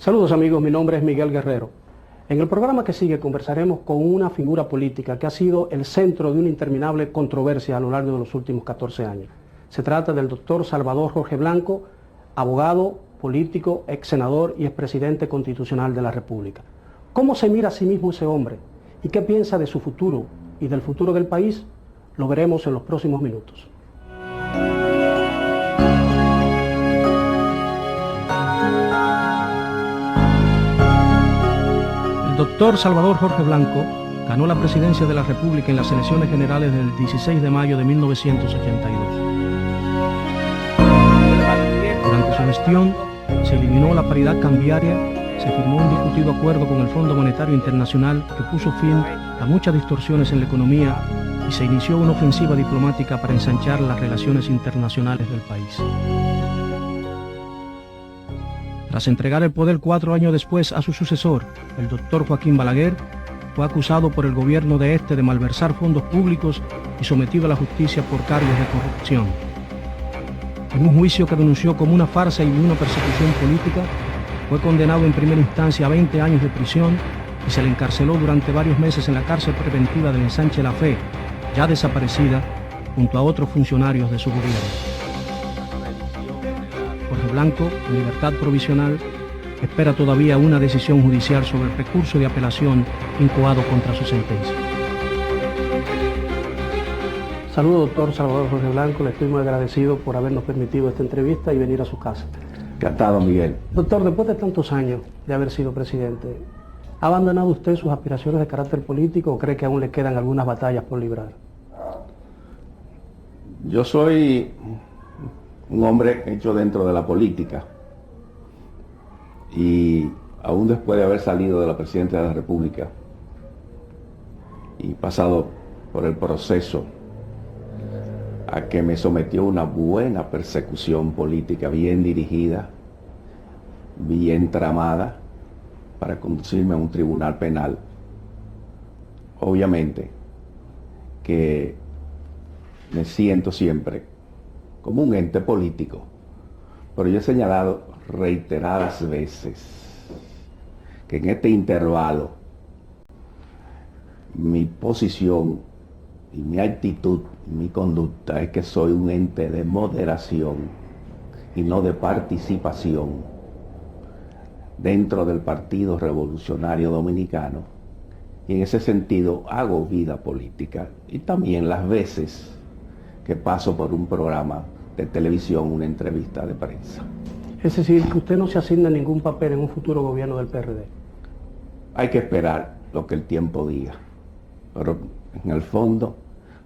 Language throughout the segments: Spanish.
Saludos amigos, mi nombre es Miguel Guerrero. En el programa que sigue conversaremos con una figura política que ha sido el centro de una interminable controversia a lo largo de los últimos 14 años. Se trata del doctor Salvador Jorge Blanco, abogado, político, ex senador y expresidente constitucional de la República. ¿Cómo se mira a sí mismo ese hombre? ¿Y qué piensa de su futuro y del futuro del país? Lo veremos en los próximos minutos. El doctor Salvador Jorge Blanco ganó la presidencia de la República en las elecciones generales del 16 de mayo de 1982. Durante su gestión se eliminó la paridad cambiaria, se firmó un discutido acuerdo con el Fondo Monetario Internacional que puso fin a muchas distorsiones en la economía y se inició una ofensiva diplomática para ensanchar las relaciones internacionales del país. Tras entregar el poder 4 años después a su sucesor, el doctor Joaquín Balaguer, fue acusado por el gobierno de este de malversar fondos públicos y sometido a la justicia por cargos de corrupción. En un juicio que denunció como una farsa y una persecución política, fue condenado en primera instancia a 20 años de prisión y se le encarceló durante varios meses en la cárcel preventiva del Ensanche La Fe, ya desaparecida, junto a otros funcionarios de su gobierno. Jorge Blanco, en libertad provisional, espera todavía una decisión judicial sobre el recurso de apelación incoado contra su sentencia. Saludos, doctor Salvador Jorge Blanco, le estoy muy agradecido por habernos permitido esta entrevista y venir a su casa. Encantado, Miguel. Doctor, después de tantos años de haber sido presidente, ¿ha abandonado usted sus aspiraciones de carácter político o cree que aún le quedan algunas batallas por librar? Yo soy un hombre hecho dentro de la política y aún después de haber salido de la presidencia de la República y pasado por el proceso a que me sometió una buena persecución política bien dirigida, bien tramada, para conducirme a un tribunal penal. Obviamente que me siento siempre como un ente político, pero yo he señalado reiteradas veces que en este intervalo mi posición y mi actitud, mi conducta es que soy un ente de moderación y no de participación dentro del Partido Revolucionario Dominicano, y en ese sentido hago vida política y también las veces que paso por un programa de televisión, una entrevista de prensa. Es decir, que usted no se asigna ningún papel en un futuro gobierno del PRD. Hay que esperar lo que el tiempo diga, pero en el fondo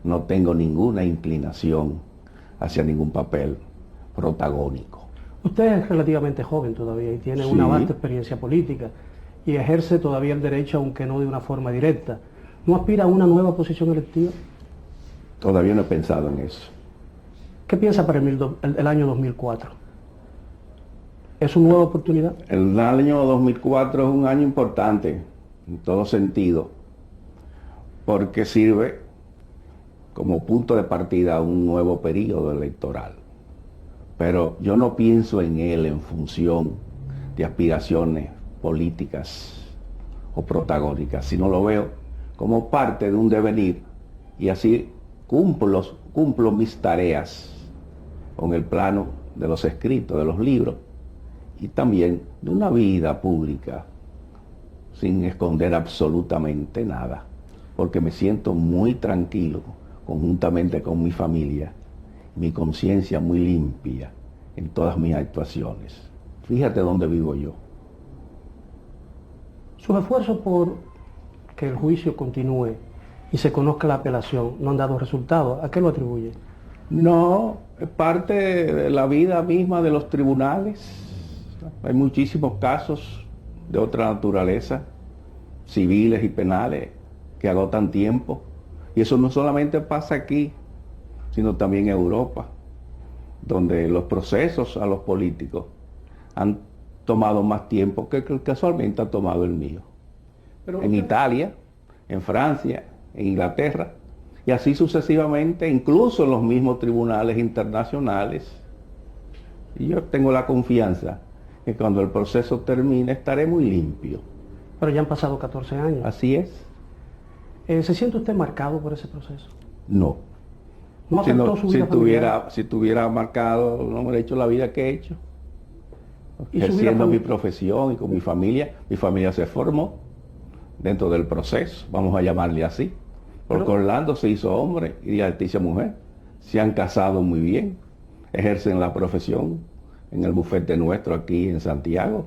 no tengo ninguna inclinación hacia ningún papel protagónico. Usted es relativamente joven todavía y tiene Sí. una vasta experiencia política y ejerce todavía el derecho, aunque no de una forma directa. ¿No aspira a una nueva posición electiva? Todavía no he pensado en eso. ¿Qué piensa para el año 2004? ¿Es una nueva oportunidad? El año 2004 es un año importante en todo sentido, porque sirve como punto de partida a un nuevo periodo electoral. Pero yo no pienso en él en función de aspiraciones políticas o protagónicas, sino lo veo como parte de un devenir y así cumplo mis tareas con el plano de los escritos, de los libros y también de una vida pública sin esconder absolutamente nada, porque me siento muy tranquilo conjuntamente con mi familia, mi conciencia muy limpia en todas mis actuaciones. Fíjate dónde vivo yo. Sus esfuerzos por que el juicio continúe y se conozca la apelación no han dado resultados. ¿A qué lo atribuye? No, es parte de la vida misma de los tribunales. Hay muchísimos casos de otra naturaleza, civiles y penales, que agotan tiempo. Y eso no solamente pasa aquí, sino también en Europa, donde los procesos a los políticos han tomado más tiempo que casualmente ha tomado el mío. Pero en Italia, en Francia, en Inglaterra, y así sucesivamente, incluso en los mismos tribunales internacionales. Y yo tengo la confianza que cuando el proceso termine estaré muy limpio. Pero ya han pasado 14 años. Así es. ¿Se siente usted marcado por ese proceso? No. ¿No afectó su vida familiar? Si tuviera marcado, no me hubiera hecho la vida que he hecho. ¿Y su vida Ejerciendo mi familiar? profesión y con mi familia se formó dentro del proceso, vamos a llamarle así. Porque Pero- Orlando se hizo hombre y Leticia mujer. Se han casado muy bien, ejercen la profesión en el bufete nuestro aquí en Santiago,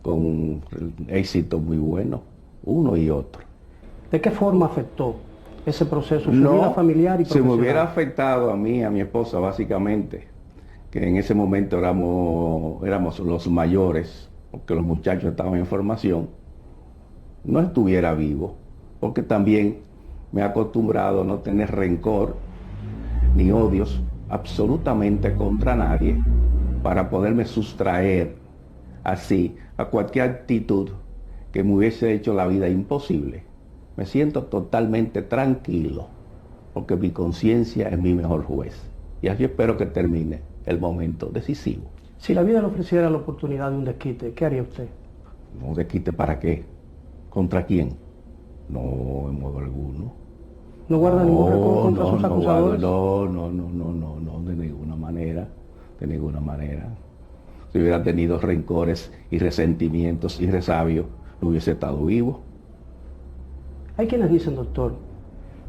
con un éxito muy bueno, uno y otro. ¿De qué forma afectó ese proceso su vida familiar y se me profesional? hubiera afectado a mí, a mi esposa básicamente, que en ese momento éramos los mayores, porque los muchachos estaban en formación, no estuviera vivo, porque también me he acostumbrado a no tener rencor ni odios absolutamente contra nadie para poderme sustraer así a cualquier actitud que me hubiese hecho la vida imposible. Me siento totalmente tranquilo porque mi conciencia es mi mejor juez. Y así espero que termine el momento decisivo. Si la vida le ofreciera la oportunidad de un desquite, ¿qué haría usted? ¿No desquite para qué? ¿Contra quién? No, en modo alguno. ¿No guarda ningún rencor contra sus acusadores? No, de ninguna manera, de ninguna manera. Si hubiera tenido rencores y resentimientos y resabios, no hubiese estado vivo. Hay quienes dicen, doctor,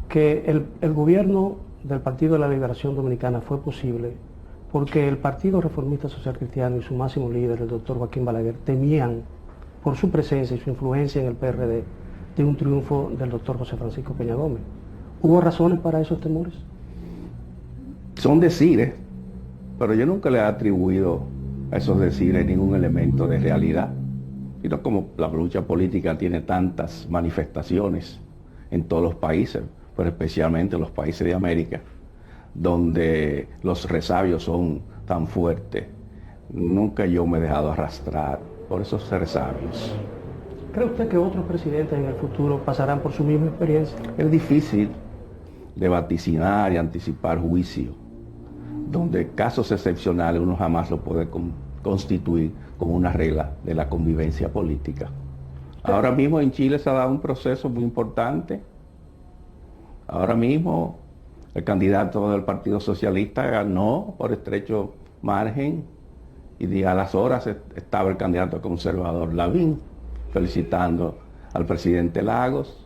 que el gobierno del Partido de la Liberación Dominicana fue posible porque el Partido Reformista Social Cristiano y su máximo líder, el doctor Joaquín Balaguer, temían por su presencia y su influencia en el PRD de un triunfo del doctor José Francisco Peña Gómez. ¿Hubo razones para esos temores? Son decires, pero yo nunca le he atribuido a esos decires ningún elemento de realidad, sino como la lucha política tiene tantas manifestaciones en todos los países, pero especialmente en los países de América, donde los resabios son tan fuertes. Nunca yo me he dejado arrastrar por esos resabios. ¿Cree usted que otros presidentes en el futuro pasarán por su misma experiencia? Es difícil de vaticinar y anticipar juicio, donde casos excepcionales uno jamás lo puede constituir como una regla de la convivencia política. Ahora mismo en Chile se ha dado un proceso muy importante. Ahora mismo el candidato del Partido Socialista ganó por estrecho margen y a las horas estaba el candidato conservador Lavín felicitando al presidente Lagos.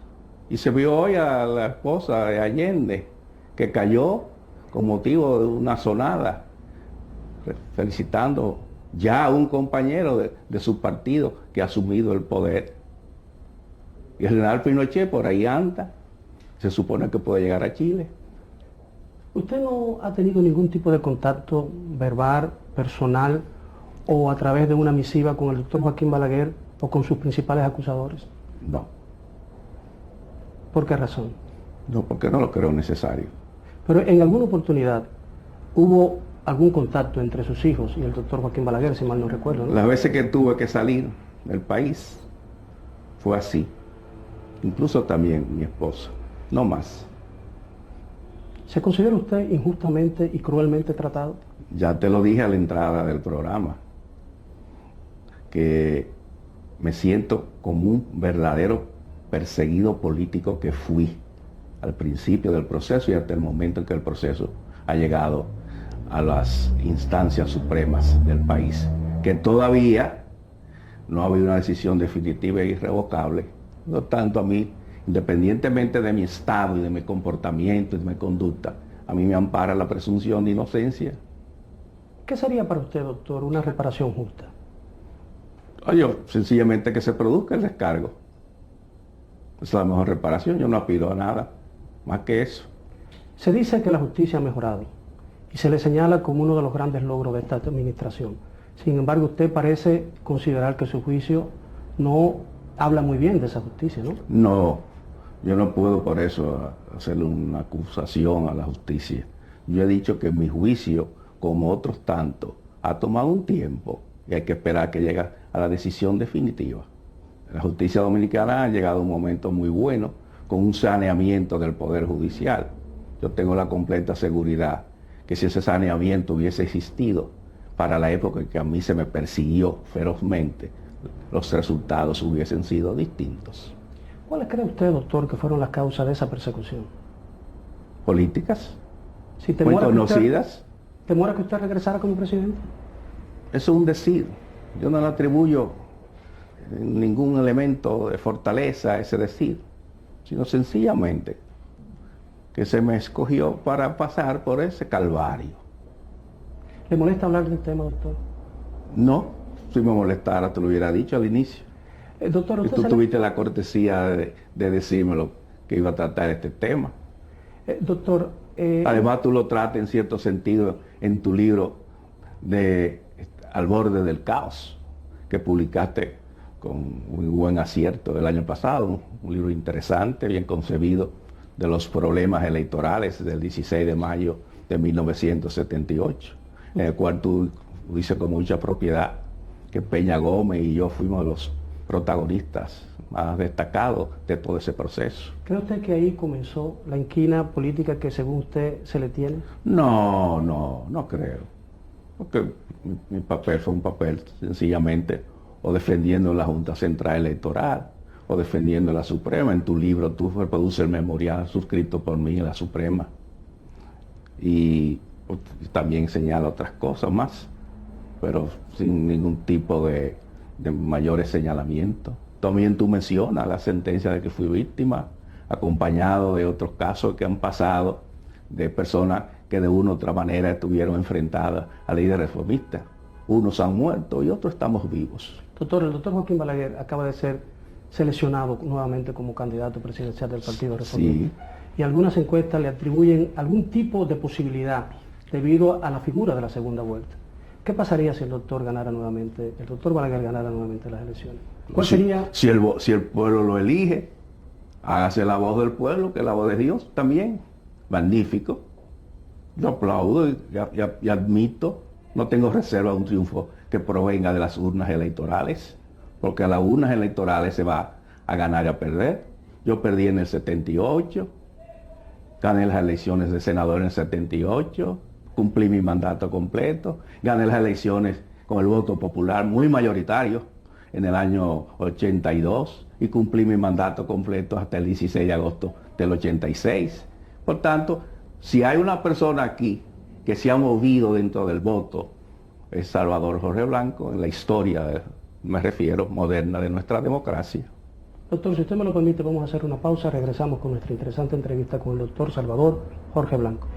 Y se vio hoy a la esposa de Allende, que cayó con motivo de una sonada, felicitando ya a un compañero de su partido que ha asumido el poder. Y el general Pinochet por ahí anda, se supone que puede llegar a Chile. ¿Usted no ha tenido ningún tipo de contacto verbal, personal o a través de una misiva con el doctor Joaquín Balaguer o con sus principales acusadores? No, ¿Por qué razón? no, porque no lo creo necesario. Pero en alguna oportunidad hubo algún contacto entre sus hijos y el doctor Joaquín Balaguer, si mal no recuerdo, ¿no? Las veces que tuve que salir del país fue así. Incluso también mi esposa, no más. ¿Se considera usted injustamente y cruelmente tratado? Ya te lo dije a la entrada del programa, que me siento como un verdadero perseguido político que fui al principio del proceso y hasta el momento en que el proceso ha llegado a las instancias supremas del país, que todavía no ha habido una decisión definitiva e irrevocable. Por lo tanto, a mí, independientemente de mi estado y de mi comportamiento y de mi conducta, a mí me ampara la presunción de inocencia. ¿Qué sería para usted, doctor, una reparación justa? Oye, sencillamente que se produzca el descargo. Esa es la mejor reparación, yo no aspiro a nada más que eso. Se dice que la justicia ha mejorado y se le señala como uno de los grandes logros de esta administración. Sin embargo, usted parece considerar que su juicio no habla muy bien de esa justicia, ¿no? No, yo no puedo por eso hacerle una acusación a la justicia. Yo he dicho que mi juicio, como otros tantos, ha tomado un tiempo y hay que esperar que llegue a la decisión definitiva. La justicia dominicana ha llegado a un momento muy bueno con un saneamiento del Poder Judicial. Yo tengo la completa seguridad que si ese saneamiento hubiese existido, para la época en que a mí se me persiguió ferozmente, los resultados hubiesen sido distintos. ¿Cuáles cree usted, doctor, que fueron las causas de esa persecución? Políticas, Si muy conocidas. ¿Temor a que usted regresara como presidente? Eso es un decir. Yo no le atribuyo ningún elemento de fortaleza a ese decir, sino sencillamente que se me escogió para pasar por ese calvario. ¿Le molesta hablar del tema, doctor? No, si me molestara te lo hubiera dicho al inicio. Doctor, Y usted tú tuviste la cortesía de decírmelo que iba a tratar este tema. Doctor, Además tú lo tratas en cierto sentido en tu libro de Al borde del caos, que publicaste con muy buen acierto el año pasado, un libro interesante, bien concebido, de los problemas electorales del 16 de mayo de 1978, en el cual tú dices con mucha propiedad que Peña Gómez y yo fuimos los protagonistas más destacados de todo ese proceso. ¿Cree usted que ahí comenzó la inquina política que según usted se le tiene? No creo. Porque mi papel fue un papel sencillamente o defendiendo la Junta Central Electoral o defendiendo la Suprema. En tu libro tú reproduces el memorial suscrito por mí en la Suprema. Y también señala otras cosas más, pero sin ningún tipo de mayores señalamientos. También tú mencionas la sentencia de que fui víctima, acompañado de otros casos que han pasado de personas que de una u otra manera estuvieron enfrentadas a líderes reformistas. Unos han muerto y otros estamos vivos. Doctor, el doctor Joaquín Balaguer acaba de ser seleccionado nuevamente como candidato presidencial del Partido Reformista. Sí. Y algunas encuestas le atribuyen algún tipo de posibilidad debido a la figura de la segunda vuelta. ¿Qué pasaría si el doctor Balaguer ganara nuevamente las elecciones? ¿Cuál sería? Si el pueblo lo elige, hágase la voz del pueblo, que es la voz de Dios también. Magnífico. Yo aplaudo y admito, no tengo reserva de un triunfo que provenga de las urnas electorales, porque a las urnas electorales se va a ganar y a perder. Yo perdí en el 78, gané las elecciones de senador en el 78, cumplí mi mandato completo, gané las elecciones con el voto popular muy mayoritario en el año 82 y cumplí mi mandato completo hasta el 16 de agosto del 86. Por tanto, si hay una persona aquí que se ha movido dentro del voto, es Salvador Jorge Blanco, en la historia, me refiero, moderna de nuestra democracia. Doctor, si usted me lo permite, vamos a hacer una pausa, regresamos con nuestra interesante entrevista con el doctor Salvador Jorge Blanco.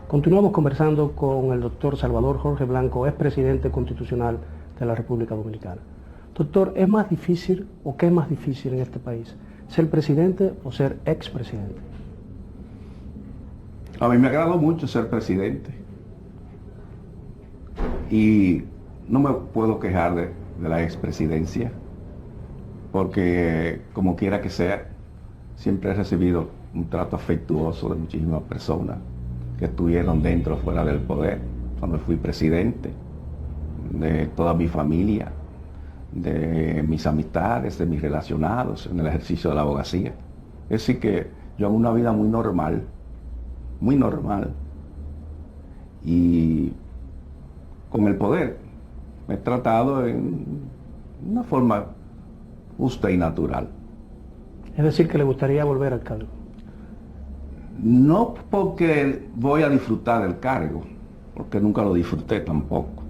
Continuamos conversando con el doctor Salvador Jorge Blanco, expresidente constitucional de la República Dominicana. Doctor, ¿es más difícil o qué es más difícil en este país? ¿Ser presidente o ser expresidente? A mí me agradó mucho ser presidente y no me puedo quejar de la expresidencia porque como quiera que sea, siempre he recibido un trato afectuoso de muchísimas personas que estuvieron dentro o fuera del poder cuando fui presidente, de toda mi familia, de mis amistades, de mis relacionados en el ejercicio de la abogacía. Es decir que yo hago una vida muy normal, y con el poder me he tratado en una forma justa y natural. Es decir, que le gustaría volver al cargo. No porque voy a disfrutar del cargo, porque nunca lo disfruté tampoco.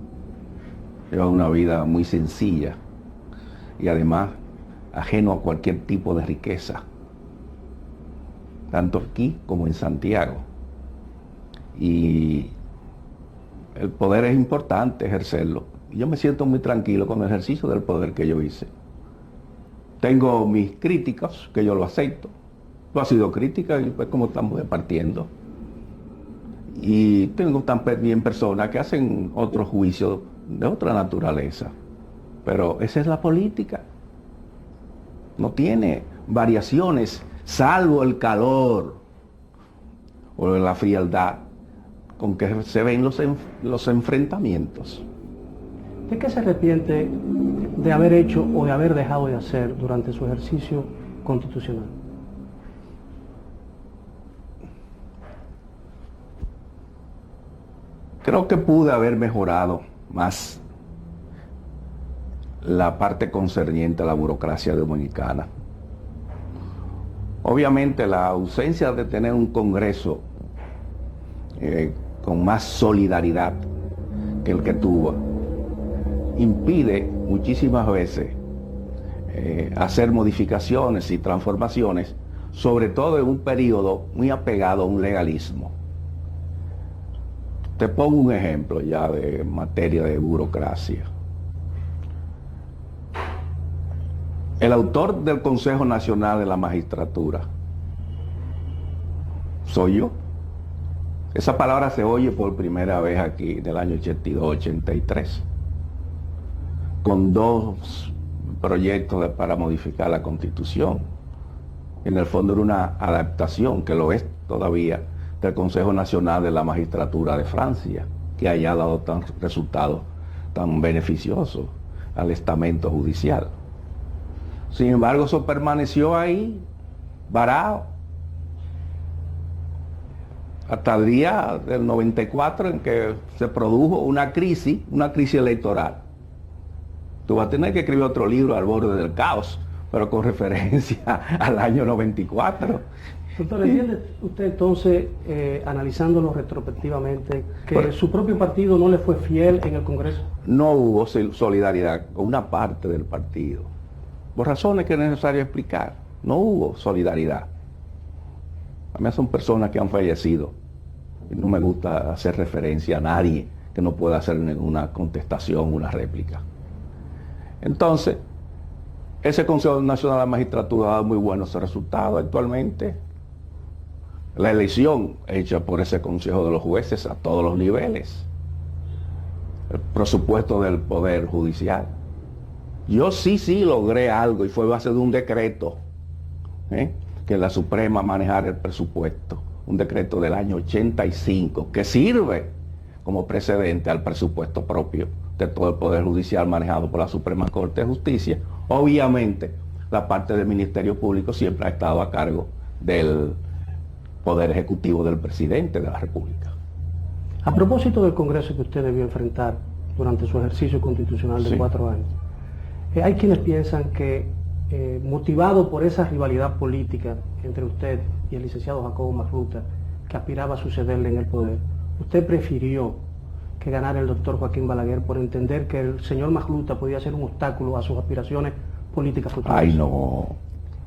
Llevo una vida muy sencilla y además ajeno a cualquier tipo de riqueza, tanto aquí como en Santiago. Y el poder es importante ejercerlo. Y yo me siento muy tranquilo con el ejercicio del poder que yo hice. Tengo mis críticas, que yo lo acepto. Tú has sido crítica y pues como estamos departiendo. Y tengo también personas que hacen otro juicio de otra naturaleza. Pero esa es la política. No tiene variaciones, salvo el calor o la frialdad con que se ven los enfrentamientos. ¿De qué se arrepiente de haber hecho o de haber dejado de hacer durante su ejercicio constitucional? Creo que pude haber mejorado más la parte concerniente a la burocracia dominicana. Obviamente la ausencia de tener un Congreso con más solidaridad que el que tuvo impide muchísimas veces hacer modificaciones y transformaciones, sobre todo en un periodo muy apegado a un legalismo. Te pongo un ejemplo ya de materia de burocracia. El autor del Consejo Nacional de la Magistratura soy yo. Esa palabra se oye por primera vez aquí en el año 82-83, con 2 proyectos para modificar la Constitución. En el fondo era una adaptación, que lo es todavía, del Consejo Nacional de la Magistratura de Francia, que haya dado resultados tan beneficiosos al estamento judicial. Sin embargo, eso permaneció ahí, varado, hasta el día del 94, en que se produjo una crisis electoral. Tú vas a tener que escribir otro libro, Al borde del caos, pero con referencia al año 94. Doctor, ¿entiende usted entonces, analizándolo retrospectivamente, que su propio partido no le fue fiel en el Congreso? No hubo solidaridad con una parte del partido, por razones que es necesario explicar. No hubo solidaridad. A mí son personas que han fallecido y no me gusta hacer referencia a nadie que no pueda hacer ninguna contestación, una réplica. Entonces, ese Consejo Nacional de la Magistratura ha dado muy buenos resultados actualmente. La elección hecha por ese Consejo de los Jueces a todos los niveles. El presupuesto del Poder Judicial. Yo sí logré algo, y fue base de un decreto, que la Suprema manejara el presupuesto. Un decreto del año 85, que sirve como precedente al presupuesto propio de todo el Poder Judicial manejado por la Suprema Corte de Justicia. Obviamente, la parte del Ministerio Público siempre ha estado a cargo del Poder Ejecutivo del Presidente de la República. A propósito del Congreso que usted debió enfrentar durante su ejercicio constitucional de 4 años, hay quienes piensan que, motivado por esa rivalidad política entre usted y el licenciado Jacobo Magluta, que aspiraba a sucederle en el poder, usted prefirió que ganara el doctor Joaquín Balaguer por entender que el señor Magluta podía ser un obstáculo a sus aspiraciones políticas futuras. Ay, no,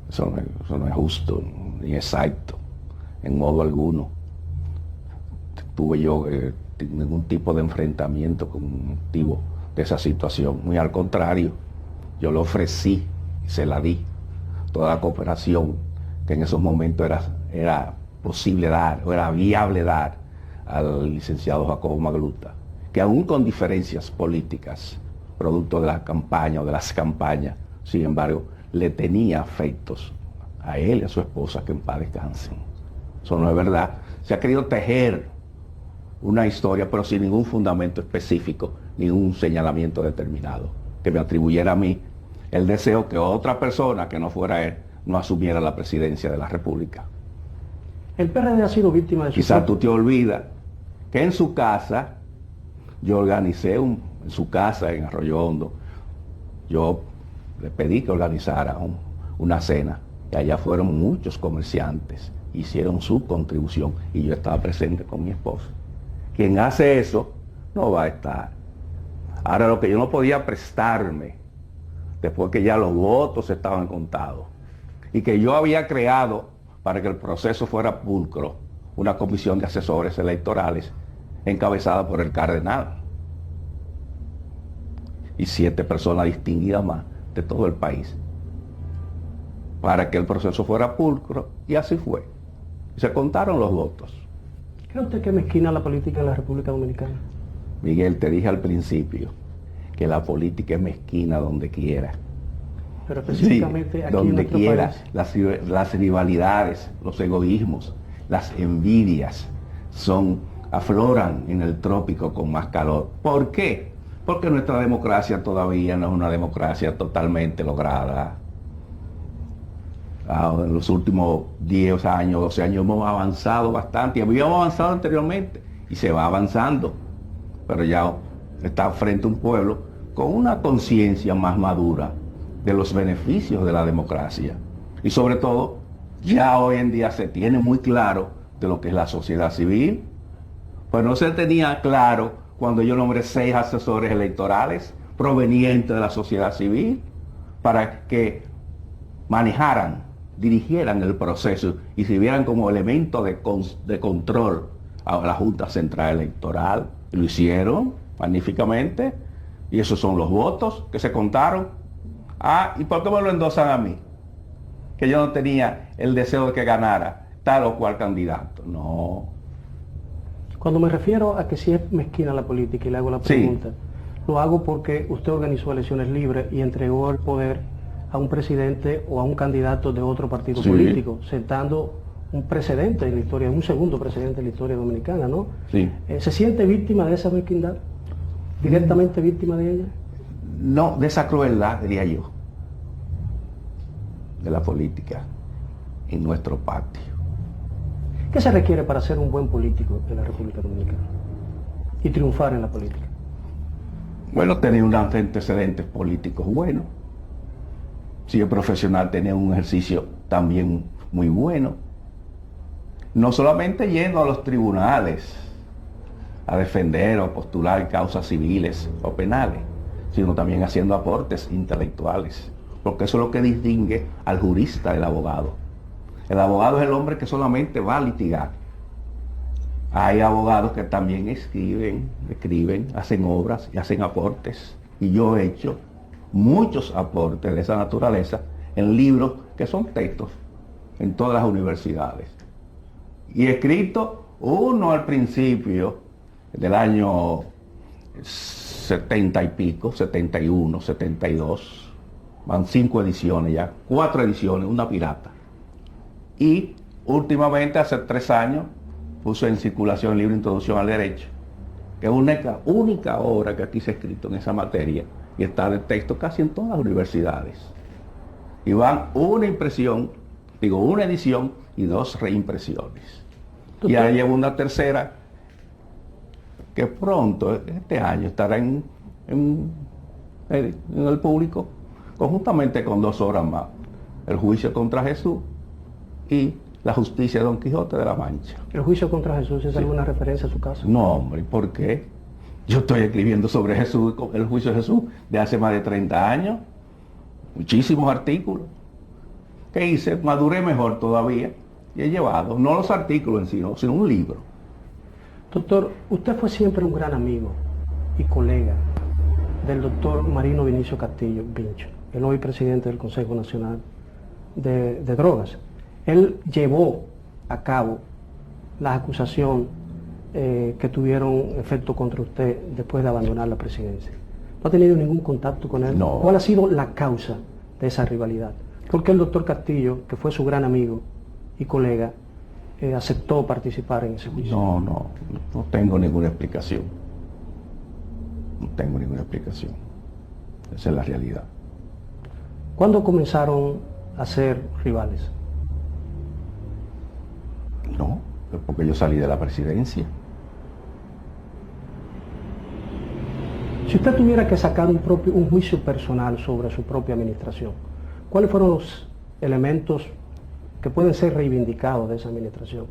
eso no es justo ni exacto, en modo alguno. Tuve yo ningún tipo de enfrentamiento con un motivo de esa situación. Muy al contrario, yo le ofrecí y se la di toda la cooperación que en esos momentos era posible dar, o era viable dar al licenciado Jacobo Magluta, que aún con diferencias políticas, producto de la campaña o de las campañas, sin embargo, le tenía afectos a él y a su esposa, que en paz descansen. Eso no es verdad. Se ha querido tejer una historia, pero sin ningún fundamento específico, ningún señalamiento determinado, que me atribuyera a mí el deseo que otra persona que no fuera él no asumiera la presidencia de la República. El PRD ha sido víctima de su... Quizás tú te olvidas que en su casa, yo organicé en su casa en Arroyo Hondo, yo le pedí que organizara una cena, y allá fueron muchos comerciantes, hicieron su contribución, y yo estaba presente con mi esposa. Quien hace eso no va a estar. Ahora, lo que yo no podía prestarme, después que ya los votos estaban contados, y que yo había creado para que el proceso fuera pulcro, una comisión de asesores electorales encabezada por el cardenal y 7 personas distinguidas más de todo el país, para que el proceso fuera pulcro, y así fue. Y se contaron los votos. ¿Cree usted que es mezquina la política en la República Dominicana? Miguel, te dije al principio que la política es mezquina donde quiera. Pero específicamente Sí, aquí en donde nuestro quiera, país. las rivalidades, los egoísmos, las envidias afloran en el trópico con más calor. ¿Por qué? Porque nuestra democracia todavía no es una democracia totalmente lograda. En los últimos 10 años, 12 años hemos avanzado bastante, y habíamos avanzado anteriormente y se va avanzando, pero ya está frente a un pueblo con una conciencia más madura de los beneficios de la democracia. Y sobre todo, ya hoy en día se tiene muy claro de lo que es la sociedad civil. Pues no se tenía claro cuando yo nombré 6 asesores electorales provenientes de la sociedad civil para que manejaran, dirigieran el proceso y sirvieran como elemento de control a la Junta Central Electoral. Y lo hicieron magníficamente, y esos son los votos que se contaron. ¿Y por qué me lo endosan a mí? Que yo no tenía el deseo de que ganara tal o cual candidato. No. Cuando me refiero a que si es mezquina la política y le hago la pregunta, lo hago porque usted organizó elecciones libres y entregó el poder a un presidente o a un candidato de otro partido político, sentando un precedente en la historia, un segundo precedente en la historia dominicana, ¿no? Sí. ¿Se siente víctima de esa mezquindad? ¿Directamente víctima de ella? No, de esa crueldad, diría yo, de la política en nuestro patio. ¿Qué se requiere para ser un buen político en la República Dominicana y triunfar en la política? Bueno, tener unos antecedentes políticos buenos. Si es profesional, tener un ejercicio también muy bueno. No solamente yendo a los tribunales a defender o postular causas civiles o penales, sino también haciendo aportes intelectuales, porque eso es lo que distingue al jurista del abogado. El abogado es el hombre que solamente va a litigar. Hay abogados que también escriben, hacen obras y hacen aportes. Y yo he hecho muchos aportes de esa naturaleza en libros que son textos en todas las universidades. Y he escrito uno al principio del año 70 y pico, 71, 72. Van 5 ediciones ya, 4 ediciones, una pirata. Y últimamente, hace 3 años, puse en circulación el libro Introducción al Derecho, que es una única obra que aquí se ha escrito en esa materia y está de texto casi en todas las universidades. Y van una edición y 2 reimpresiones. Y ahora llevo una tercera que pronto, este año, estará en el público, conjuntamente con 2 obras más: El juicio contra Jesús y La justicia de Don Quijote de la Mancha. ¿El juicio contra Jesús es alguna referencia a su caso? No, hombre, ¿por qué? Yo estoy escribiendo sobre Jesús, el juicio de Jesús, de hace más de 30 años. Muchísimos artículos. ¿Qué hice? Maduré mejor todavía y he llevado, no los artículos en sí, sino un libro. Doctor, usted fue siempre un gran amigo y colega del doctor Marino Vinicio Castillo Vincho, el hoy presidente del Consejo Nacional de Drogas. Él llevó a cabo la acusación que tuvieron efecto contra usted después de abandonar la presidencia. ¿No ha tenido ningún contacto con él? No. ¿Cuál ha sido la causa de esa rivalidad? ¿Por qué el doctor Castillo, que fue su gran amigo y colega, aceptó participar en ese juicio? No tengo ninguna explicación. No tengo ninguna explicación. Esa es la realidad. ¿Cuándo comenzaron a ser rivales? No, es porque yo salí de la presidencia. Si usted tuviera que sacar un juicio personal sobre su propia administración, ¿cuáles fueron los elementos que pueden ser reivindicados de esa administración?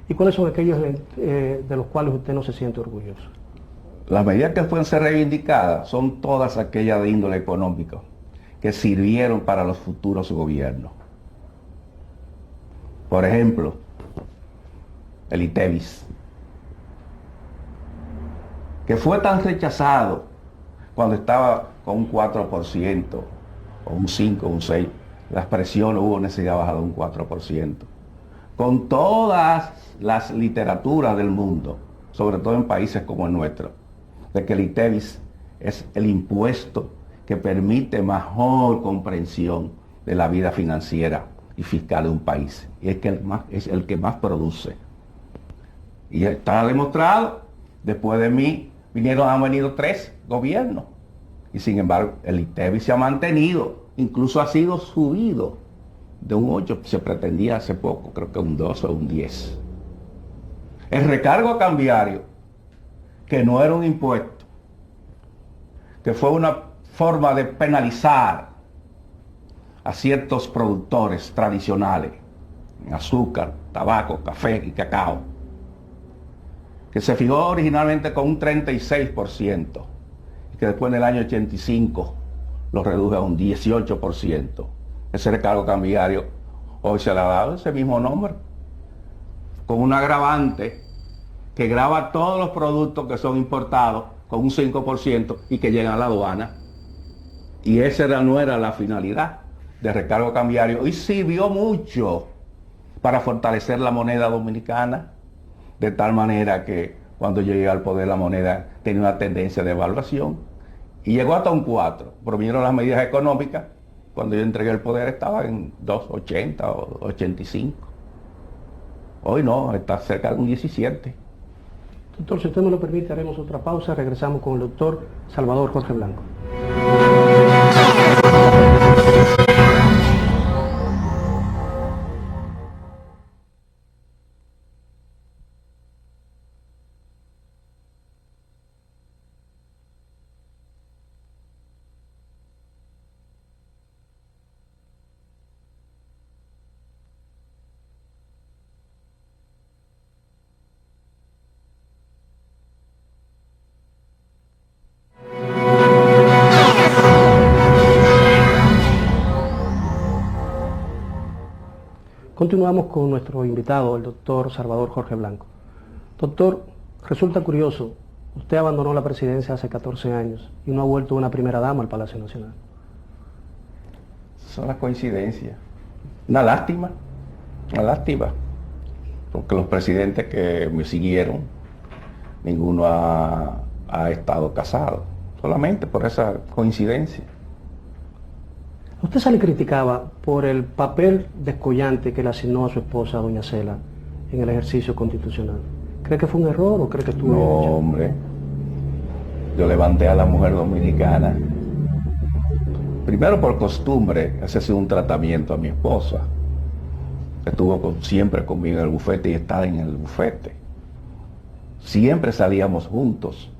¿Y cuáles son aquellos de los cuales usted no se siente orgulloso? Las medidas que pueden ser reivindicadas son todas aquellas de índole económico que sirvieron para los futuros gobiernos. Por ejemplo, el ITEVIS, que fue tan rechazado cuando estaba con un 4%, o un 5, un 6%. Las presiones hubo necesidad de bajar de un 4%. Con todas las literaturas del mundo, sobre todo en países como el nuestro, de que el ITEVIS es el impuesto que permite mejor comprensión de la vida financiera y fiscal de un país. Y es el que más produce. Y está demostrado, después de mí han venido 3 gobiernos. Y sin embargo, el ITEVIS se ha mantenido, incluso ha sido subido de un 8, se pretendía hace poco, creo que un 2 o un 10. El recargo cambiario, que no era un impuesto, que fue una forma de penalizar a ciertos productores tradicionales, azúcar, tabaco, café y cacao, que se fijó originalmente con un 36%, y que después en el año 85 lo redujo a un 18%. Ese recargo cambiario hoy se le ha dado ese mismo nombre, con un agravante que grava todos los productos que son importados con un 5% y que llegan a la aduana. Y esa no era la finalidad de recargo cambiario, y sirvió mucho para fortalecer la moneda dominicana, de tal manera que cuando llegué al poder la moneda tenía una tendencia de devaluación y llegó hasta un 4, pero vinieron las medidas económicas. Cuando yo entregué el poder estaba en 2.80 o 85. Hoy no, está cerca de un 17. Doctor, si usted me lo permite, haremos otra pausa. Regresamos con el doctor Salvador Jorge Blanco. Continuamos con nuestro invitado, el doctor Salvador Jorge Blanco. Doctor, resulta curioso, usted abandonó la presidencia hace 14 años y no ha vuelto una primera dama al Palacio Nacional. Son las coincidencias. Una lástima, porque los presidentes que me siguieron, ninguno ha estado casado, solamente por esa coincidencia. Usted se le criticaba por el papel descollante que le asignó a su esposa, doña Cela, en el ejercicio constitucional. ¿Cree que fue un error o cree que estuvo bien No, hecho? hombre. Yo levanté a la mujer dominicana, primero por costumbre, hacerse un tratamiento a mi esposa, que estuvo siempre conmigo en el bufete y está en el bufete. Siempre salíamos juntos.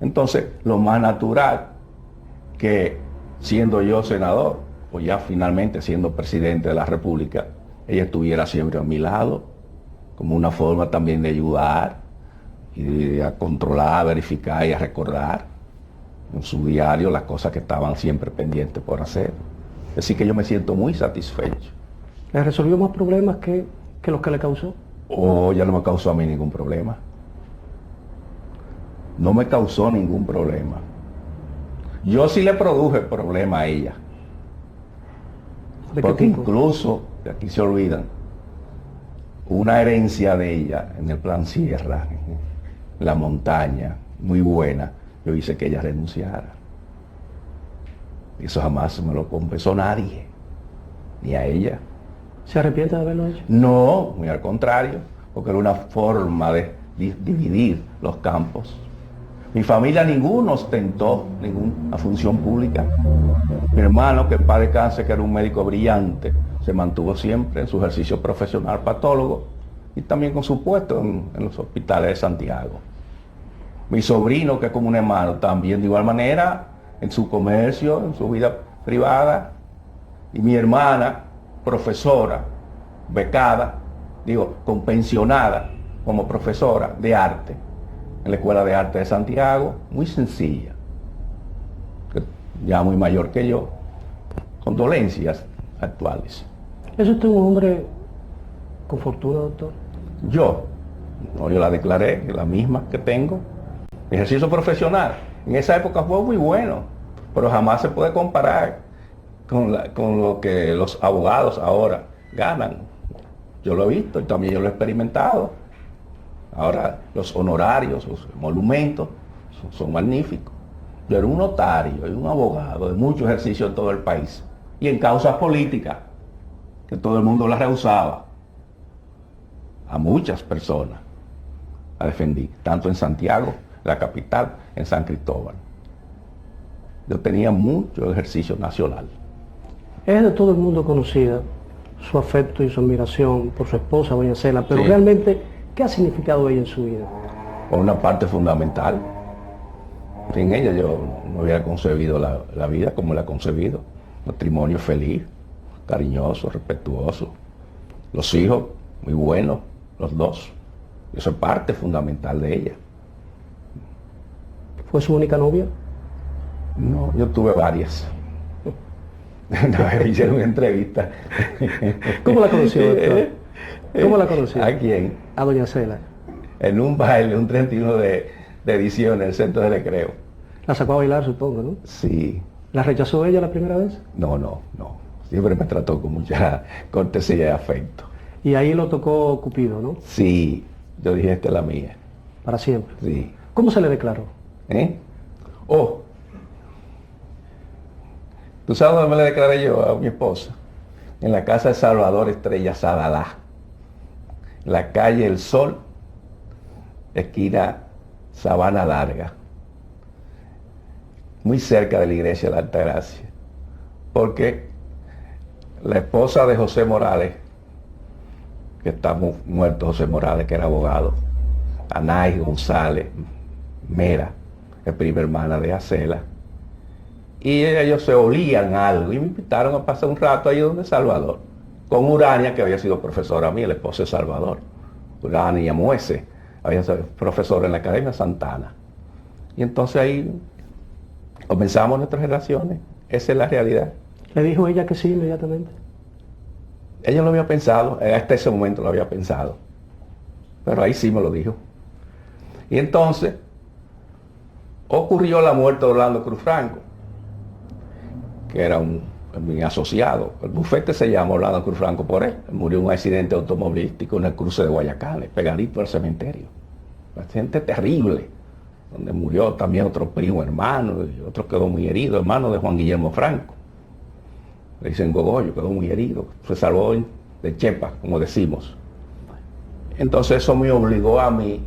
Entonces, lo más natural que, siendo yo senador, o ya finalmente siendo presidente de la República, ella estuviera siempre a mi lado, como una forma también de ayudar y a controlar, a verificar y a recordar en su diario las cosas que estaban siempre pendientes por hacer. Así que yo me siento muy satisfecho. ¿Le resolvió más problemas que los que le causó? Oh, ya no me causó a mí ningún problema. No me causó ningún problema. Yo sí le produje problema a ella. ¿De qué Porque tipo? incluso, de aquí se olvidan, una herencia de ella en el plan Sierra, en la montaña, muy buena, yo hice que ella renunciara. Eso jamás me lo confesó nadie, ni a ella. ¿Se arrepiente de haberlo hecho? No, muy al contrario, porque era una forma de dividir los campos. Mi familia ninguno ostentó ninguna función pública. Mi hermano, que en paz descanse, que era un médico brillante, se mantuvo siempre en su ejercicio profesional patólogo y también con su puesto en los hospitales de Santiago. Mi sobrino, que es como un hermano, también de igual manera en su comercio, en su vida privada. Y mi hermana, profesora, becada, pensionada como profesora de arte en la Escuela de Arte de Santiago, muy sencilla, ya muy mayor que yo, con dolencias actuales. ¿Es usted un hombre con fortuna, doctor? Yo la declaré, la misma que tengo. Mi ejercicio profesional en esa época fue muy bueno, pero jamás se puede comparar con lo que los abogados ahora ganan. yo lo he visto y también yo lo he experimentado. Ahora, los honorarios, los monumentos son magníficos. Yo era un notario y un abogado de mucho ejercicio en todo el país. Y en causas políticas, que todo el mundo las rehusaba. A muchas personas la defendí, tanto en Santiago, la capital, en San Cristóbal. Yo tenía mucho ejercicio nacional. Es de todo el mundo conocida su afecto y su admiración por su esposa, doña Cela, pero Sí. realmente, ¿qué ha significado ella en su vida? Por una parte fundamental. Sin ella yo no hubiera concebido la vida como la he concebido. Matrimonio feliz, cariñoso, respetuoso. Los hijos, muy buenos, los dos. Eso es parte fundamental de ella. ¿Fue su única novia? No, yo tuve varias. Una vez me hicieron una entrevista. ¿Cómo la conoció, doctor? ¿Cómo la conoció? ¿A quién? A doña Cela. En un baile, un 31 de edición en el centro de recreo. La sacó a bailar, supongo, ¿no? Sí. ¿La rechazó ella la primera vez? No. Siempre me trató con mucha cortesía y afecto. Y ahí lo tocó Cupido, ¿no? Sí, yo dije, esta es la mía. Para siempre. Sí. ¿Cómo se le declaró? Oh, ¿tú sabes dónde me le declaré yo a mi esposa? En la casa de Salvador Estrella Sadalá, la calle El Sol, esquina Sabana Larga, muy cerca de la iglesia de la Altagracia, porque la esposa de José Morales, que está muerto José Morales, que era abogado, Anay González Mera, es prima hermana de Acela, y ellos se olían algo y me invitaron a pasar un rato ahí donde Salvador, con Urania, que había sido profesora mía, la esposa de Salvador. Urania Muese había sido profesora en la Academia Santana. Y entonces ahí comenzamos nuestras relaciones. Esa es la realidad. ¿Le dijo ella que sí inmediatamente? Ella lo había pensado, hasta ese momento lo había pensado, pero ahí sí me lo dijo. Y entonces ocurrió la muerte de Orlando Cruz Franco, que era mi asociado. El bufete se llama Orlando Cruz Franco por él. Murió en un accidente automovilístico en el cruce de Guayacanes, pegadito al cementerio. Un accidente terrible, donde murió también otro primo hermano, y otro quedó muy herido, hermano de Juan Guillermo Franco. Le dicen Gogollo, quedó muy herido. Se salvó de chepa, como decimos. Entonces eso me obligó a mí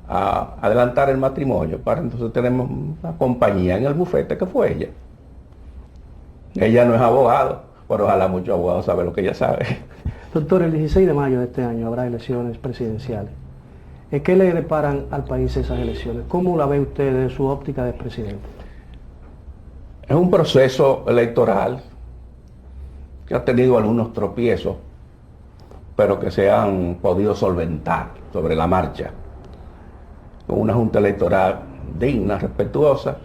a adelantar el matrimonio, para entonces tenemos una compañía en el bufete, que fue ella. Ella no es abogado, pero ojalá muchos abogados saben lo que ella sabe. Doctor, el 16 de mayo de este año habrá elecciones presidenciales. ¿Qué le deparan al país esas elecciones? ¿Cómo la ve usted desde su óptica de presidente? Es un proceso electoral que ha tenido algunos tropiezos, pero que se han podido solventar sobre la marcha, con una junta electoral digna, respetuosa,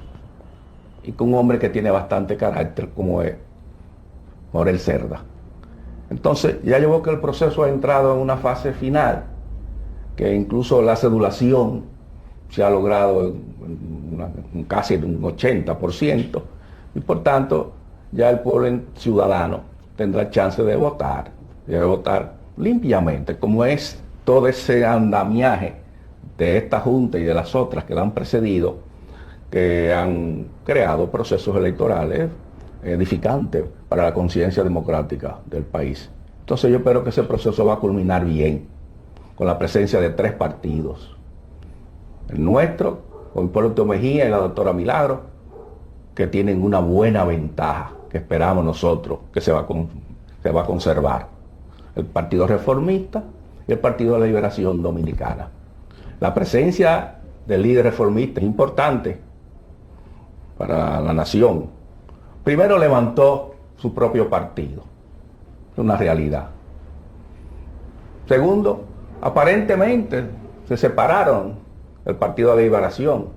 y con un hombre que tiene bastante carácter, como es Morel Cerda. Entonces, ya yo veo que el proceso ha entrado en una fase final, que incluso la cedulación se ha logrado en casi un 80%, y por tanto, ya el pueblo ciudadano tendrá chance de votar limpiamente, como es todo ese andamiaje de esta Junta y de las otras que la han precedido, que han creado procesos electorales edificantes para la conciencia democrática del país. Entonces yo espero que ese proceso va a culminar bien, con la presencia de 3 partidos. El nuestro, con Hipólito Mejía y la doctora Milagro, que tienen una buena ventaja, que esperamos nosotros que se va a conservar. El Partido Reformista y el Partido de la Liberación Dominicana. La presencia del líder reformista es importante para la nación. Primero levantó su propio partido, es una realidad. Segundo, aparentemente se separaron el Partido de la Liberación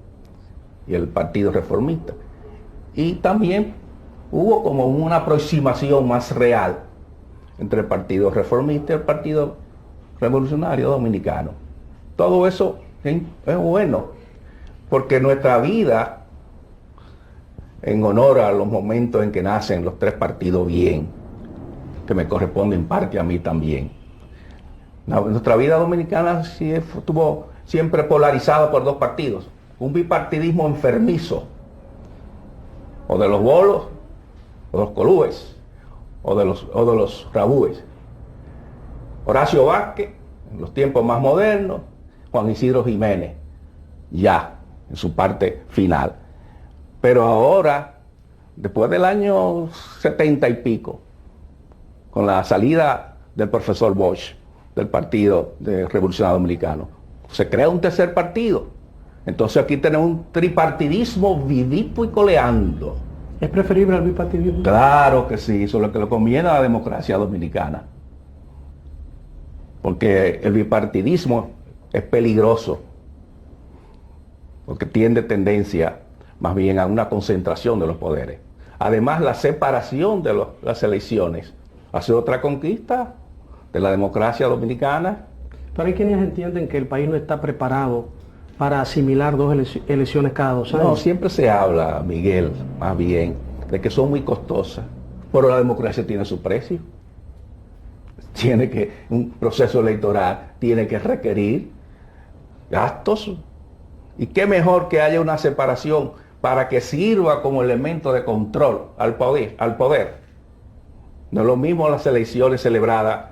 y el Partido Reformista. Y también hubo como una aproximación más real entre el Partido Reformista y el Partido Revolucionario Dominicano. Todo eso es bueno, porque nuestra vida, en honor a los momentos en que nacen los 3 partidos bien, que me corresponde en parte a mí también, Nuestra vida dominicana sí estuvo siempre polarizada por dos partidos. Un bipartidismo enfermizo, o de los bolos, o de los colúes, o de los rabúes. Horacio Vázquez, en los tiempos más modernos, Juan Isidro Jiménez, ya en su parte final. Pero ahora, después del año 70 y pico, con la salida del profesor Bosch del Partido Revolucionario Dominicano, se crea un tercer partido. Entonces aquí tenemos un tripartidismo vivito y coleando. ¿Es preferible al bipartidismo? Claro que sí, eso es lo que le conviene a la democracia dominicana. Porque el bipartidismo es peligroso, porque tiende tendencia más bien a una concentración de los poderes. Además, la separación de las elecciones hace otra conquista de la democracia dominicana. Pero hay quienes entienden que el país no está preparado para asimilar dos elecciones cada 2 años. No, siempre se habla, Miguel, más bien, de que son muy costosas, pero la democracia tiene su precio. Un proceso electoral tiene que requerir gastos. Y qué mejor que haya una separación para que sirva como elemento de control al poder. No es lo mismo las elecciones celebradas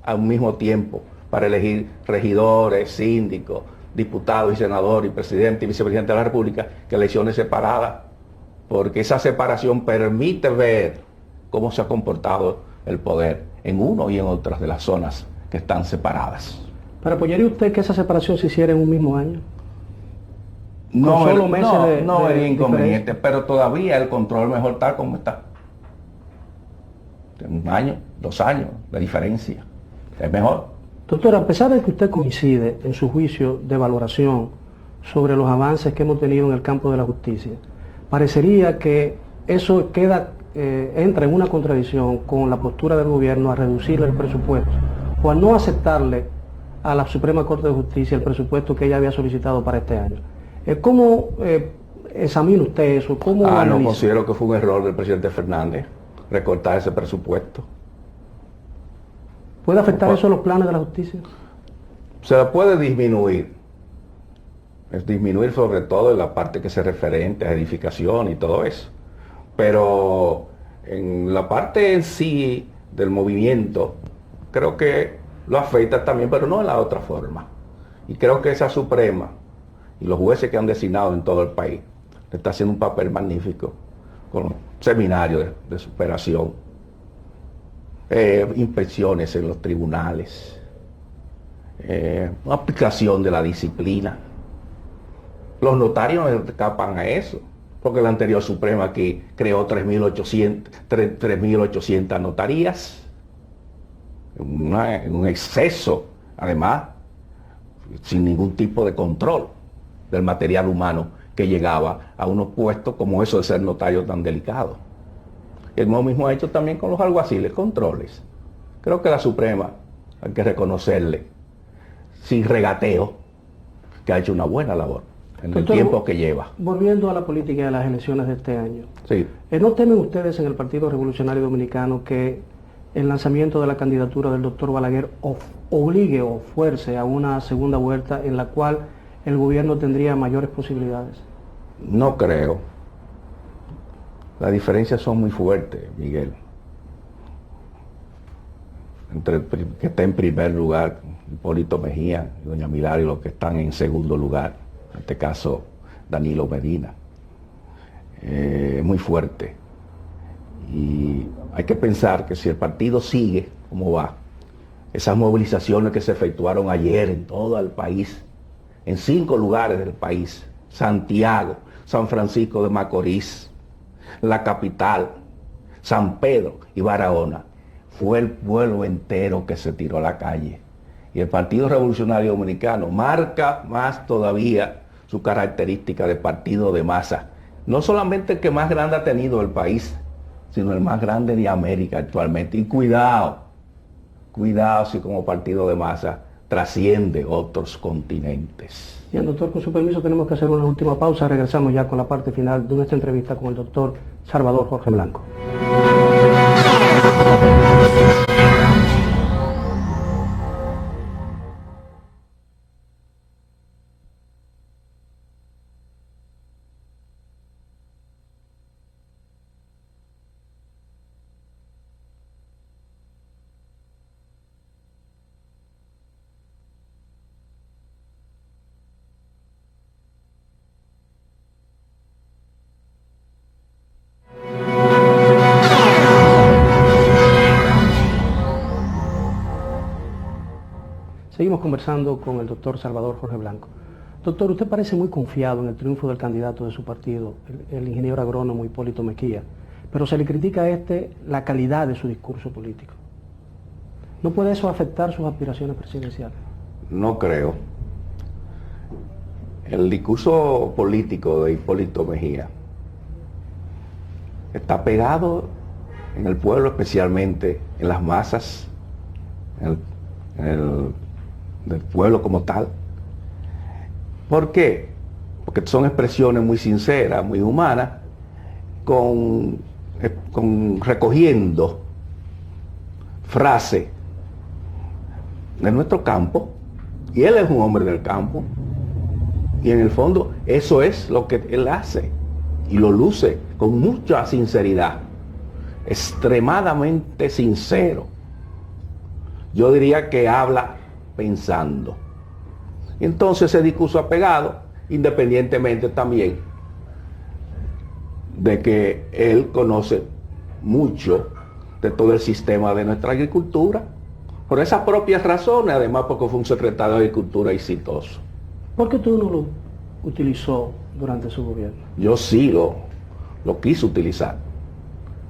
a un mismo tiempo para elegir regidores, síndicos, diputados y senadores, y presidente y vicepresidente de la República, que elecciones separadas, porque esa separación permite ver cómo se ha comportado el poder en uno y en otras de las zonas que están separadas. ¿Pero apoyaría usted que esa separación se hiciera en un mismo año? No, solo meses no de es inconveniente, diferencia. pero todavía el control mejor tal como está. 1 año, 2 años, la diferencia es mejor. Doctor, a pesar de que usted coincide en su juicio de valoración sobre los avances que hemos tenido en el campo de la justicia, parecería que eso entra en una contradicción con la postura del gobierno a reducirle el presupuesto o a no aceptarle a la Suprema Corte de Justicia el presupuesto que ella había solicitado para este año. ¿Cómo examina usted eso? ¿Cómo analiza? No, considero que fue un error del presidente Fernández recortar ese presupuesto. ¿Puede afectar eso a los planes de la justicia? Se la puede disminuir. Es disminuir sobre todo en la parte que se referente a edificación y todo eso. Pero en la parte en sí del movimiento, creo que lo afecta también, pero no en la otra forma. Y creo que esa Suprema y los jueces que han designado en todo el país le está haciendo un papel magnífico con seminarios de superación, inspecciones en los tribunales, aplicación de la disciplina. Los notarios no escapan a eso, porque la anterior Suprema aquí creó 3.800 notarías, un exceso, además, sin ningún tipo de control del material humano que llegaba a unos puestos como eso de ser notario tan delicado. El mismo ha hecho también con los alguaciles, controles. Creo que la Suprema, hay que reconocerle, sin regateo, que ha hecho una buena labor en el tiempo que lleva. Volviendo a la política de las elecciones de este año, Sí. ¿no temen ustedes en el Partido Revolucionario Dominicano que el lanzamiento de la candidatura del doctor Balaguer obligue o fuerce a una segunda vuelta en la cual el gobierno tendría mayores posibilidades? No creo. Las diferencias son muy fuertes, Miguel. Entre el que está en primer lugar, Hipólito Mejía y doña Milagro, y los que están en segundo lugar, en este caso Danilo Medina. Muy fuerte. Y hay que pensar que si el partido sigue como va, esas movilizaciones que se efectuaron ayer en todo el país, en 5 lugares del país, Santiago, San Francisco de Macorís, la capital, San Pedro y Barahona, fue el pueblo entero que se tiró a la calle. Y el Partido Revolucionario Dominicano marca más todavía su característica de partido de masa. No solamente el que más grande ha tenido el país, sino el más grande de América actualmente. Y cuidado si como partido de masa trasciende otros continentes. Bien, doctor, con su permiso tenemos que hacer una última pausa. Regresamos ya con la parte final de nuestra entrevista con el doctor Salvador Jorge Blanco. Seguimos conversando con el doctor Salvador Jorge Blanco. Doctor, usted parece muy confiado en el triunfo del candidato de su partido, el ingeniero agrónomo Hipólito Mejía, pero se le critica a la calidad de su discurso político. ¿No puede eso afectar sus aspiraciones presidenciales? No creo. El discurso político de Hipólito Mejía está pegado en el pueblo, especialmente en las masas, del pueblo como tal. ¿Por qué? Porque son expresiones muy sinceras, muy humanas, recogiendo frases de nuestro campo, y él es un hombre del campo, y en el fondo eso es lo que él hace, y lo luce con mucha sinceridad, extremadamente sincero. Yo diría que habla pensando. Y entonces ese discurso ha pegado, independientemente también de que él conoce mucho de todo el sistema de nuestra agricultura, por esas propias razones, además porque fue un secretario de Agricultura exitoso. ¿Por qué tú no lo utilizó durante su gobierno? Yo sí lo quise utilizar,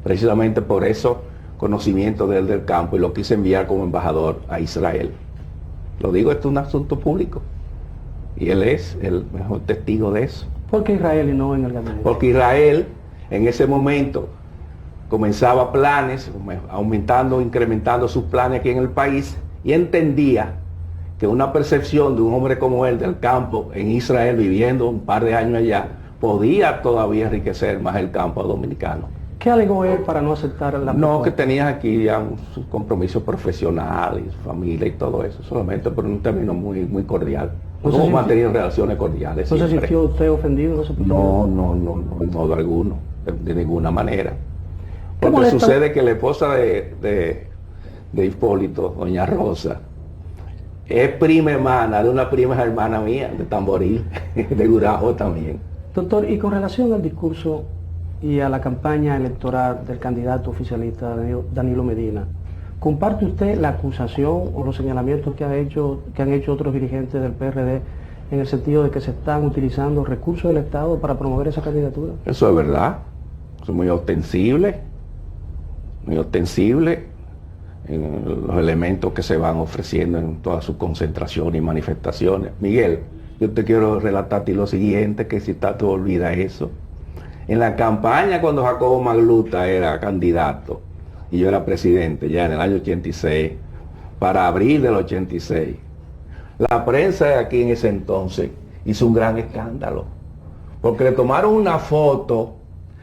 precisamente por eso conocimiento de él del campo, y lo quise enviar como embajador a Israel. Lo digo, esto es un asunto público, y él es el mejor testigo de eso. ¿Por qué Israel y no en el gabinete? Porque Israel en ese momento comenzaba planes, aumentando, incrementando sus planes aquí en el país, y entendía que una percepción de un hombre como él del campo en Israel, viviendo un par de años allá, podía todavía enriquecer más el campo dominicano. ¿Qué alegó él para no aceptar la propuesta? No, que tenías aquí ya su compromiso profesional y su familia y todo eso, solamente por un término muy cordial. Hemos mantenido relaciones cordiales. ¿No se sintió usted ofendido? No, de alguno, de ninguna manera. Porque sucede que la esposa de Hipólito, doña Rosa, es prima hermana de una prima hermana mía, de Tamboril, de Gurajo también. Doctor, y con relación al discurso y a la campaña electoral del candidato oficialista Danilo Medina, ¿comparte usted la acusación o los señalamientos que han hecho otros dirigentes del PRD en el sentido de que se están utilizando recursos del Estado para promover esa candidatura? Eso es verdad, eso es muy ostensible en los elementos que se van ofreciendo en todas sus concentraciones y manifestaciones. Miguel, yo te quiero relatar a ti lo siguiente, que si te olvida eso. En la campaña, cuando Jacobo Magluta era candidato y yo era presidente, ya en el año 86, para abril del 86, la prensa de aquí en ese entonces hizo un gran escándalo, porque le tomaron una foto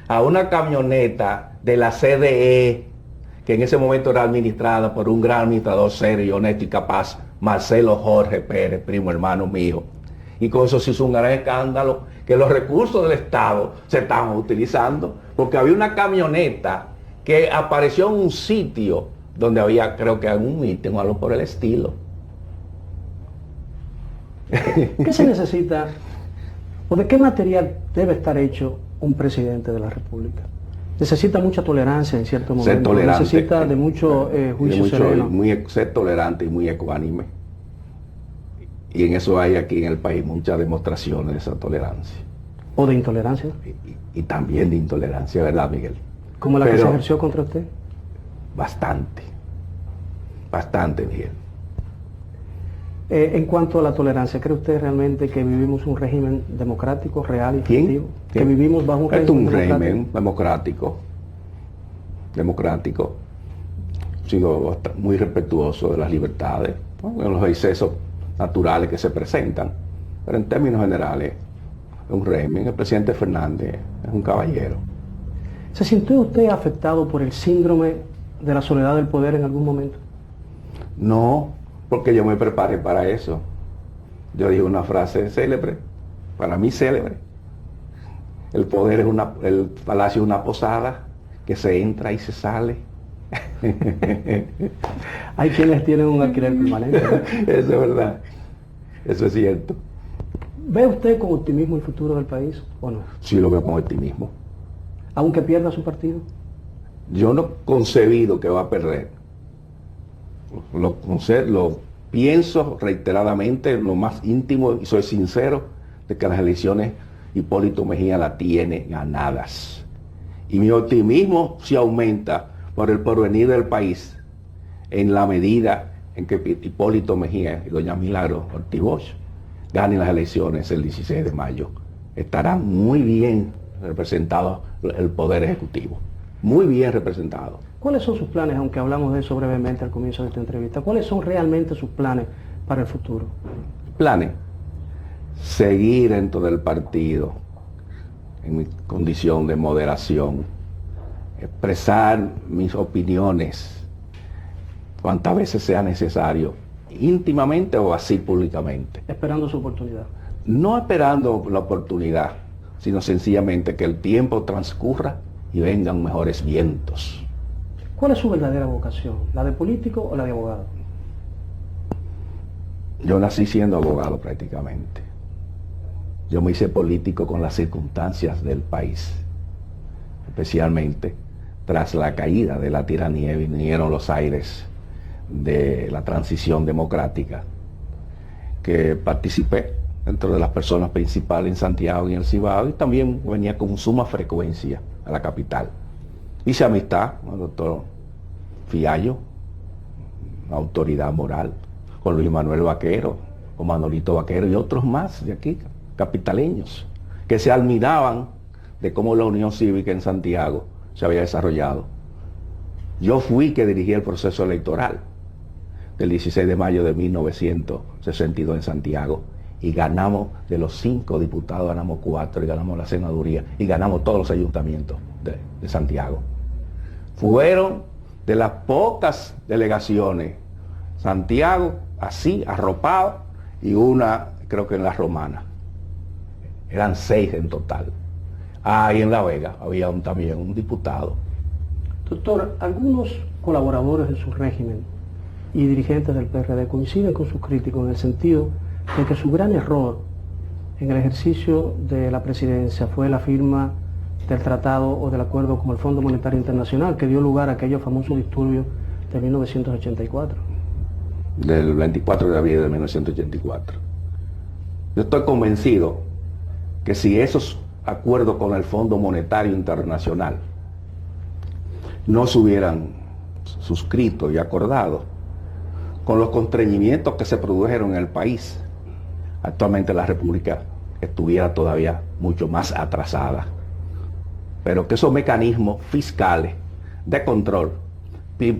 a una camioneta de la CDE, que en ese momento era administrada por un gran administrador serio, honesto y capaz, Marcelo Jorge Pérez, primo hermano mío. Y con eso se hizo un gran escándalo, que los recursos del Estado se estaban utilizando, porque había una camioneta que apareció en un sitio donde había, creo que algún mitin o algo por el estilo. ¿Qué se necesita o de qué material debe estar hecho un presidente de la República? Necesita mucha tolerancia en cierto momento. Ser tolerante. Necesita de mucho juicio sereno. Ser tolerante y muy ecuánime. Y en eso hay aquí en el país muchas demostraciones de esa tolerancia. ¿O de intolerancia? Y también de intolerancia, ¿verdad, Miguel? ¿Como la que se ejerció contra usted? Bastante, Miguel. En cuanto a la tolerancia, ¿cree usted realmente que vivimos un régimen democrático, real y efectivo? ¿Que vivimos bajo un régimen democrático? He sido muy respetuoso de las libertades, de los excesos naturales que se presentan, pero en términos generales es un régimen. El presidente Fernández es un caballero. ¿Se sintió usted afectado por el síndrome de la soledad del poder en algún momento? No, porque yo me preparé para eso. Yo dije una frase célebre, para mí célebre. El poder es el palacio es una posada que se entra y se sale. Hay quienes tienen un alquiler permanente, ¿no? Eso es verdad, eso es cierto. ¿Ve usted con optimismo el futuro del país o no? Sí, lo veo con optimismo. ¿Aunque pierda su partido? Yo no he concebido que va a perder. pienso reiteradamente, en lo más íntimo, y soy sincero, de que las elecciones Hipólito Mejía las tiene ganadas. Y mi optimismo se aumenta por el porvenir del país en la medida en que Hipólito Mejía y doña Milagros Ortiz Bosch ganen las elecciones el 16 de mayo. Estará muy bien representado el Poder Ejecutivo, muy bien representado. ¿Cuáles son sus planes, aunque hablamos de eso brevemente al comienzo de esta entrevista? ¿Cuáles son realmente sus planes para el futuro? Planes: seguir dentro del partido en mi condición de moderación, expresar mis opiniones cuantas veces sea necesario, íntimamente o así públicamente. Esperando su oportunidad. No esperando la oportunidad, sino sencillamente que el tiempo transcurra y vengan mejores vientos. ¿Cuál es su verdadera vocación? ¿La de político o la de abogado? Yo nací siendo abogado prácticamente. Yo me hice político con las circunstancias del país, especialmente tras la caída de la tiranía, vinieron los aires de la transición democrática, que participé dentro de las personas principales en Santiago y en el Cibao, y también venía con suma frecuencia a la capital. Hice amistad con el doctor Fiallo, una autoridad moral, con Luis Manuel Vaquero, con Manolito Vaquero y otros más de aquí, capitaleños, que se admiraban de cómo la Unión Cívica en Santiago se había desarrollado. Yo fui que dirigí el proceso electoral del 16 de mayo de 1962 en Santiago, y ganamos, de los 5 diputados, ganamos 4, y ganamos la senaduría, y ganamos todos los ayuntamientos de Santiago. Fueron de las pocas delegaciones, Santiago, así, arropado, y una, creo que en La Romana. Eran 6 en total. Y en La Vega había también un diputado. Doctor, algunos colaboradores de su régimen y dirigentes del PRD coinciden con sus críticos en el sentido de que su gran error en el ejercicio de la presidencia fue la firma del tratado o del acuerdo con el Fondo Monetario Internacional, que dio lugar a aquellos famosos disturbios de 1984. Del 24 de abril de 1984. Yo estoy convencido que si esos acuerdos con el Fondo Monetario Internacional no se hubieran suscrito y acordado, con los constreñimientos que se produjeron en el país, actualmente la República estuviera todavía mucho más atrasada. Pero que esos mecanismos fiscales de control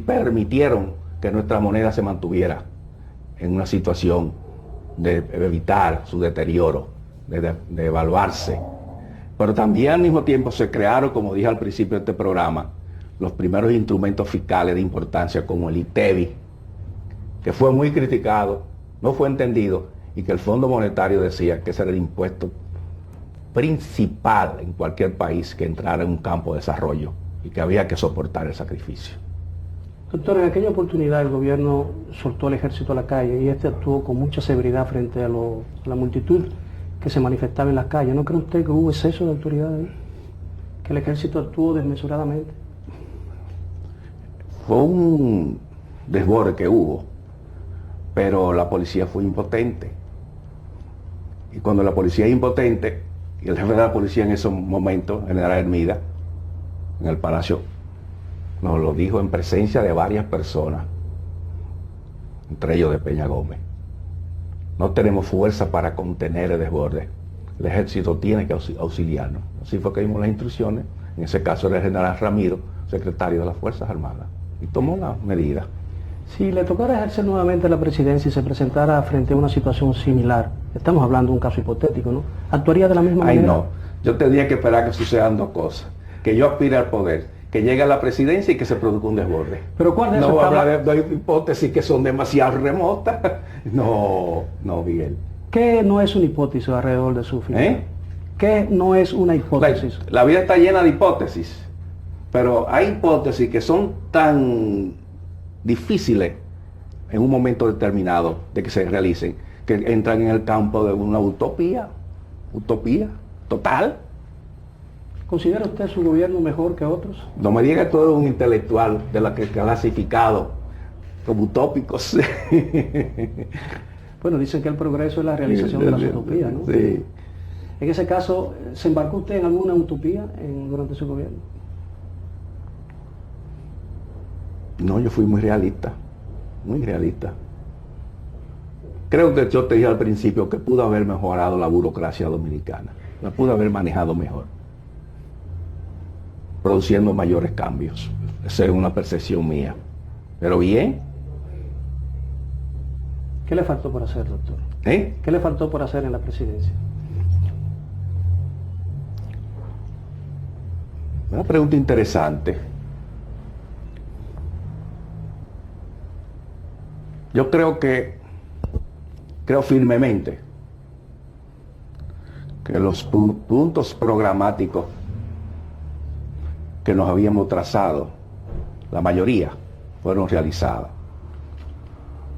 permitieron que nuestra moneda se mantuviera en una situación de evitar su deterioro, de devaluarse. Pero también al mismo tiempo se crearon, como dije al principio de este programa, los primeros instrumentos fiscales de importancia, como el ITEVI, que fue muy criticado, no fue entendido, y que el Fondo Monetario decía que ese era el impuesto principal en cualquier país que entrara en un campo de desarrollo y que había que soportar el sacrificio. Doctor, en aquella oportunidad el gobierno soltó al ejército a la calle y este actuó con mucha severidad frente a la multitud que se manifestaba en las calles. ¿No cree usted que hubo exceso de autoridad ahí? ¿Que el ejército actuó desmesuradamente? Fue un desborde que hubo, pero la policía fue impotente. Y cuando la policía es impotente, y el jefe de la policía en esos momentos, General Hermida, en el Palacio, nos lo dijo en presencia de varias personas, entre ellos de Peña Gómez: no tenemos fuerza para contener el desborde, el ejército tiene que auxiliarnos. Así fue que dimos las instrucciones. En ese caso era el general Ramiro, secretario de las Fuerzas Armadas, y tomó la medida. Si le tocara ejercer nuevamente la presidencia y se presentara frente a una situación similar, estamos hablando de un caso hipotético, ¿no? ¿Actuaría de la misma manera? No, yo tendría que esperar que sucedan 2 cosas: que yo aspire al poder, que llegue a la presidencia y que se produzca un desborde. ¿Pero cuál de eso? No voy a hablar de hipótesis que son demasiado remotas. No, Miguel. ¿Qué no es una hipótesis alrededor de su figura? ¿Qué no es una hipótesis? La vida está llena de hipótesis, pero hay hipótesis que son tan difíciles en un momento determinado de que se realicen, que entran en el campo de una utopía total. ¿Considera usted su gobierno mejor que otros? No me diga que todo es un intelectual de la que clasificado como utópicos. Bueno, dicen que el progreso es la realización de las utopías, ¿no? Sí. En ese caso, ¿se embarcó usted en alguna utopía durante su gobierno? No, yo fui muy realista, muy realista. Creo que yo te dije al principio que pudo haber mejorado la burocracia dominicana, la pudo haber manejado mejor, produciendo mayores cambios. Esa es una percepción mía. Pero bien. ¿Qué le faltó por hacer, doctor? ¿Eh? ¿Qué le faltó por hacer en la presidencia? Una pregunta interesante. Yo creo firmemente que los puntos programáticos que nos habíamos trazado, la mayoría, fueron realizadas.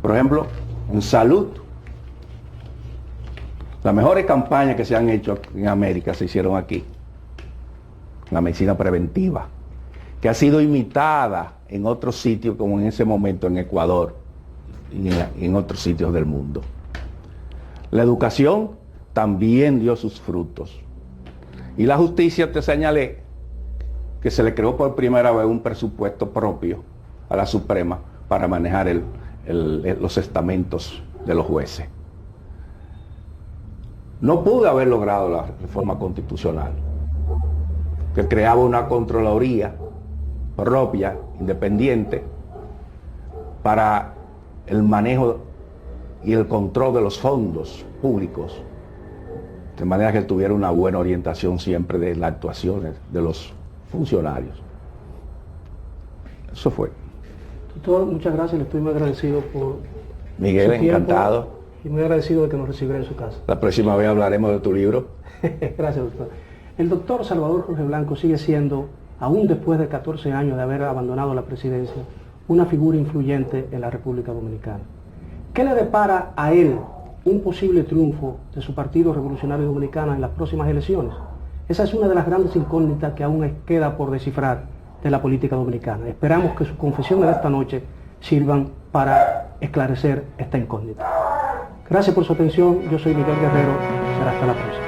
Por ejemplo, en salud, las mejores campañas que se han hecho en América se hicieron aquí. La medicina preventiva, que ha sido imitada en otros sitios, como en ese momento en Ecuador y en otros sitios del mundo. La educación también dio sus frutos. Y la justicia, te señalé que se le creó por primera vez un presupuesto propio a la Suprema para manejar los estamentos de los jueces. No pude haber logrado la reforma constitucional, que creaba una Contraloría propia, independiente, para el manejo y el control de los fondos públicos, de manera que tuviera una buena orientación siempre de las actuaciones de los funcionarios. Eso fue. Doctor, muchas gracias, le estoy muy agradecido por Miguel, su tiempo encantado. Y muy agradecido de que nos recibiera en su casa. La próxima vez hablaremos de tu libro. Gracias, doctor. El doctor Salvador Jorge Blanco sigue siendo, aún después de 14 años de haber abandonado la presidencia, una figura influyente en la República Dominicana. ¿Qué le depara a él un posible triunfo de su Partido Revolucionario Dominicano en las próximas elecciones? Esa es una de las grandes incógnitas que aún queda por descifrar de la política dominicana. Esperamos que sus confesiones de esta noche sirvan para esclarecer esta incógnita. Gracias por su atención. Yo soy Miguel Guerrero. Será hasta la próxima.